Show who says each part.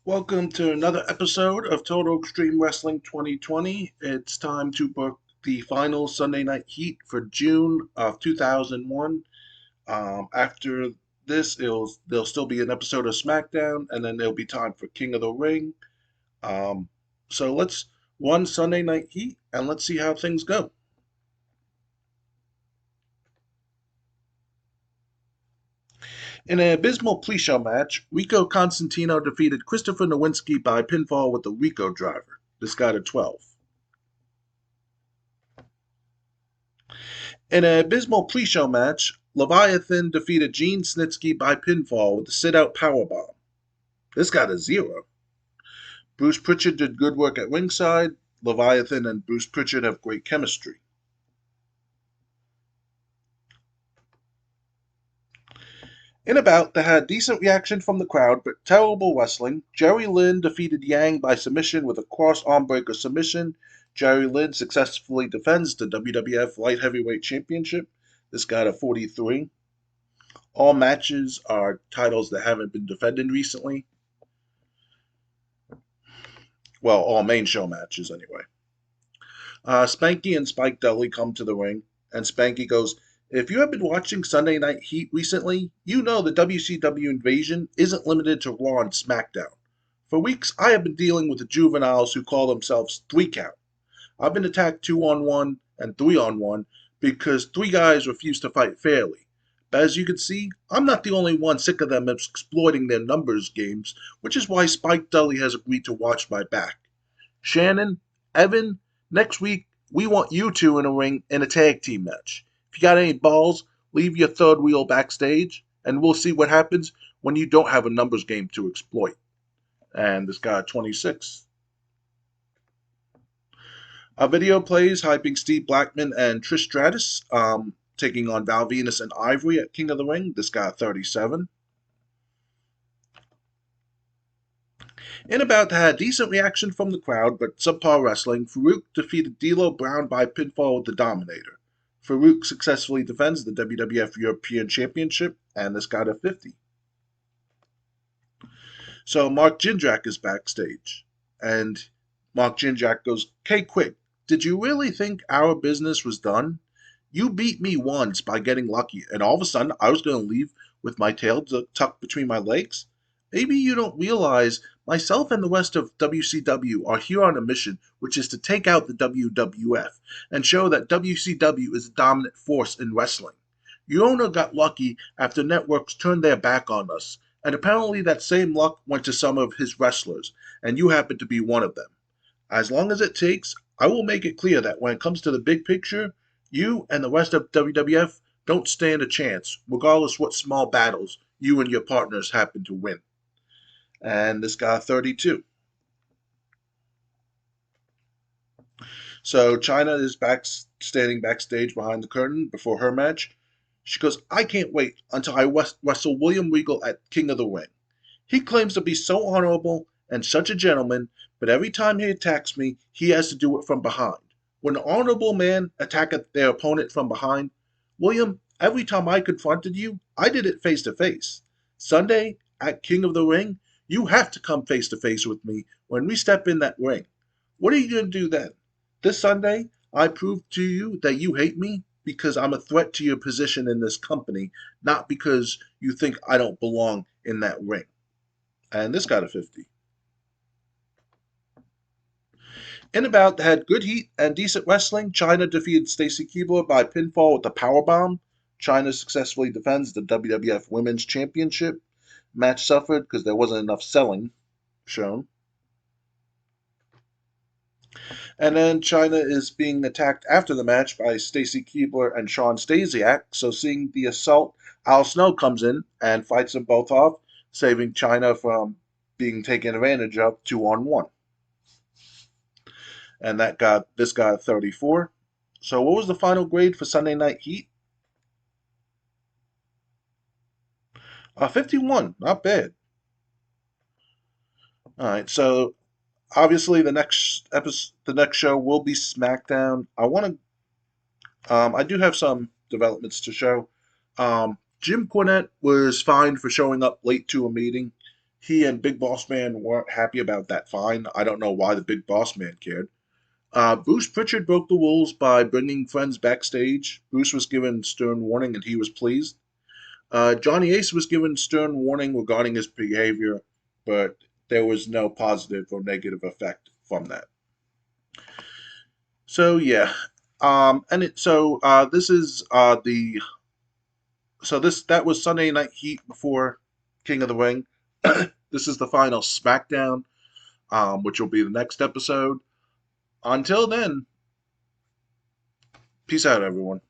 Speaker 1: Welcome to another episode of Total Extreme Wrestling 2020. It's time to book the final Sunday Night Heat for June of 2001. After this, there'll still be an episode of SmackDown, and then there'll be time for King of the Ring. Um, so let's one Sunday Night Heat, and let's see how things go. In an abysmal pre-show match, Rico Constantino defeated Christopher Nowinski by pinfall with the Rico driver. This got a 12. In an abysmal pre-show match, Leviathan defeated Gene Snitsky by pinfall with a sit-out powerbomb. This got a 0. Bruce Pritchard did good work at ringside. Leviathan and Bruce Pritchard have great chemistry. In a bout that had decent reaction from the crowd but terrible wrestling, Jerry Lynn defeated Yang by submission with a cross armbreaker submission. Jerry Lynn successfully defends the WWF Light Heavyweight Championship. This got a 43. All matches are titles that haven't been defended recently. Well, all main show matches anyway. Spanky and Spike Dudley come to the ring, and Spanky goes, "If you have been watching Sunday Night Heat recently, you know the WCW invasion isn't limited to Raw and SmackDown. For weeks, I have been dealing with the juveniles who call themselves 3 Count. I've been attacked 2-on-1 and 3-on-1 because 3 guys refuse to fight fairly. But as you can see, I'm not the only one sick of them exploiting their numbers games, which is why Spike Dudley has agreed to watch my back. Shannon, Evan, next week we want you two in a ring in a tag team match. If you got any balls, leave your third wheel backstage, and we'll see what happens when you don't have a numbers game to exploit." And this got 26. A video plays hyping Steve Blackman and Trish Stratus taking on Val Venus and Ivory at King of the Ring. This got 37. In a bout that had decent reaction from the crowd but subpar wrestling, Farouk defeated D'Lo Brown by pinfall with the Dominator. Farouk successfully defends the WWF European Championship, and this got a 50. So Mark Jindrak is backstage, and Mark Jindrak goes, "K Quick, did you really think our business was done? You beat me once by getting lucky, and all of a sudden I was going to leave with my tail tucked between my legs? Maybe you don't realize myself and the rest of WCW are here on a mission, which is to take out the WWF and show that WCW is a dominant force in wrestling. Your owner got lucky after networks turned their back on us, and apparently that same luck went to some of his wrestlers, and you happen to be one of them. As long as it takes, I will make it clear that when it comes to the big picture, you and the rest of WWF don't stand a chance, regardless what small battles you and your partners happen to win." And this got 32. So China is standing backstage behind the curtain before her match. She goes, "I can't wait until I wrestle William Regal at King of the Ring. He claims to be so honorable and such a gentleman, but every time he attacks me, he has to do it from behind. When an honorable man attacketh their opponent from behind, William, every time I confronted you, I did it face to face. Sunday, at King of the Ring, you have to come face to face with me when we step in that ring. What are you going to do then? This Sunday, I prove to you that you hate me because I'm a threat to your position in this company, not because you think I don't belong in that ring." And this got a 50. In a bout that had good heat and decent wrestling, China defeated Stacy Keibler by pinfall with the powerbomb. China successfully defends the WWF Women's Championship. Match suffered because there wasn't enough selling shown. And then China is being attacked after the match by Stacy Keibler and Shawn Stasiak. So seeing the assault, Al Snow comes in and fights them both off, saving China from being taken advantage of 2-on-1. And this got 34. So what was the final grade for Sunday Night Heat? 51. Not bad. All right. So obviously the next show will be SmackDown. I do have some developments to show. Jim Cornette was fined for showing up late to a meeting. He and Big Boss Man weren't happy about that fine. I don't know why the Big Boss Man cared. Bruce Pritchard broke the rules by bringing friends backstage. Bruce was given stern warning and he was pleased. Johnny Ace was given stern warning regarding his behavior, but there was no positive or negative effect from that. So yeah, and it so this is the so this that was Sunday Night Heat before King of the Ring. This is the final SmackDown, which will be the next episode. Until then, peace out, everyone.